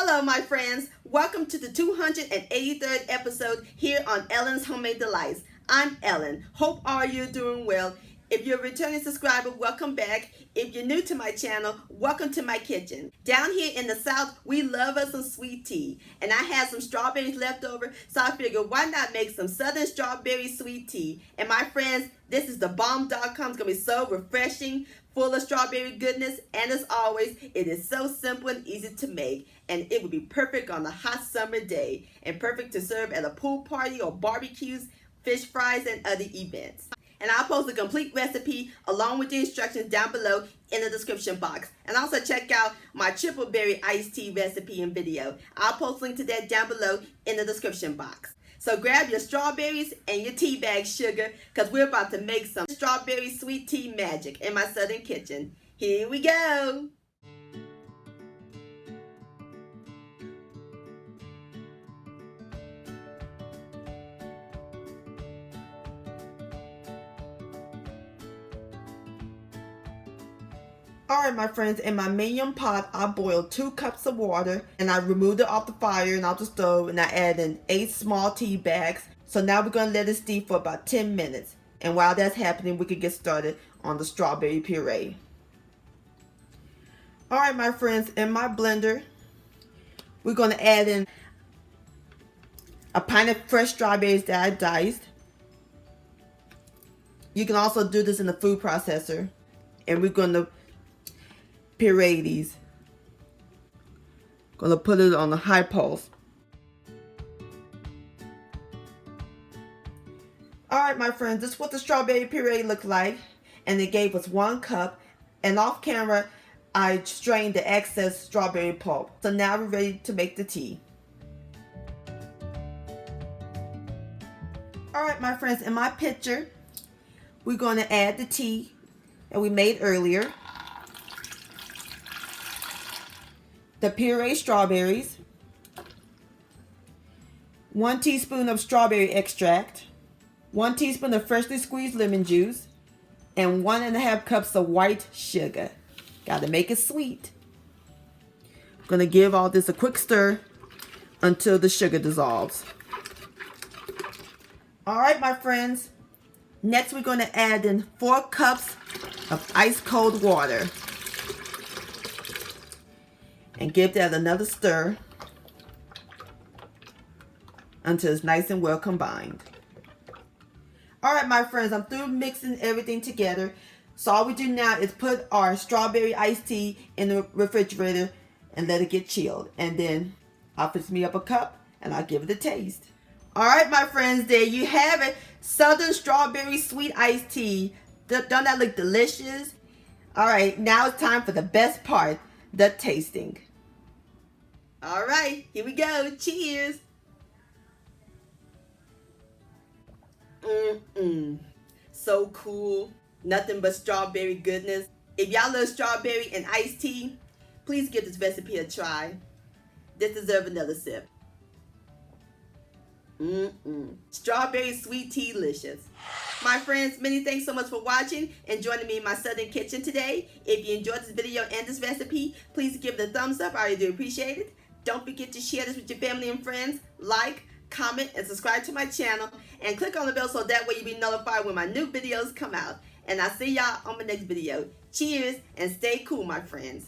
Hello, my friends. Welcome to the 283rd episode here on Ellen's Homemade Delights. I'm Ellen. Hope all you doing well. If you're a returning subscriber, welcome back. If you're new to my channel, welcome to my kitchen. Down here in the South, we love us some sweet tea. And I had some strawberries left over, so I figured why not make some Southern strawberry sweet tea. And my friends, this is the bomb.com. It's going to be so refreshing, full of strawberry goodness. And as always, it is so simple and easy to make. And it would be perfect on a hot summer day. And perfect to serve at a pool party or barbecues, fish fries, and other events. And I'll post a complete recipe along with the instructions down below in the description box. And also check out my triple berry iced tea recipe and video. I'll post a link to that down below in the description box. So grab your strawberries and your tea bag sugar, because we're about to make some strawberry sweet tea magic in my southern kitchen. Here we go. Alright, my friends, in my medium pot, I boiled 2 cups of water and I removed it off the fire and off the stove, and I added in 8 small tea bags. So now we're going to let it steep for about 10 minutes. And while that's happening, we can get started on the strawberry puree. Alright, my friends, in my blender, we're going to add in a pint of fresh strawberries that I diced. You can also do this in the food processor. And we're going to puree these. Gonna put it on a high pulse. Alright, my friends, this is what the strawberry puree looked like, and it gave us 1 cup, and off camera I strained the excess strawberry pulp. So now we're ready to make the tea. Alright, my friends, in my pitcher we're going to add the tea that we made earlier, the pureed strawberries, 1 teaspoon of strawberry extract, 1 teaspoon of freshly squeezed lemon juice, and 1.5 cups of white sugar. Gotta make it sweet. I'm gonna give all this a quick stir until the sugar dissolves. Alright, my friends, next we're gonna add in 4 cups of ice cold water. And give that another stir until it's nice and well combined. Alright, my friends, I'm through mixing everything together. So all we do now is put our strawberry iced tea in the refrigerator and let it get chilled. And then I'll fix me up a cup and I'll give it a taste. Alright, my friends, there you have it. Southern strawberry sweet iced tea. Don't that look delicious? Alright, now it's time for the best part, the tasting. Alright, here we go. Cheers. So cool. Nothing but strawberry goodness. If y'all love strawberry and iced tea, please give this recipe a try. This deserves another sip. Strawberry sweet tea delicious. My friends, many thanks so much for watching and joining me in my southern kitchen today. If you enjoyed this video and this recipe, please give it a thumbs up. I really do appreciate it. Don't forget to share this with your family and friends. Like, comment, and subscribe to my channel. And click on the bell so that way you'll be notified when my new videos come out. And I'll see y'all on my next video. Cheers and stay cool, my friends.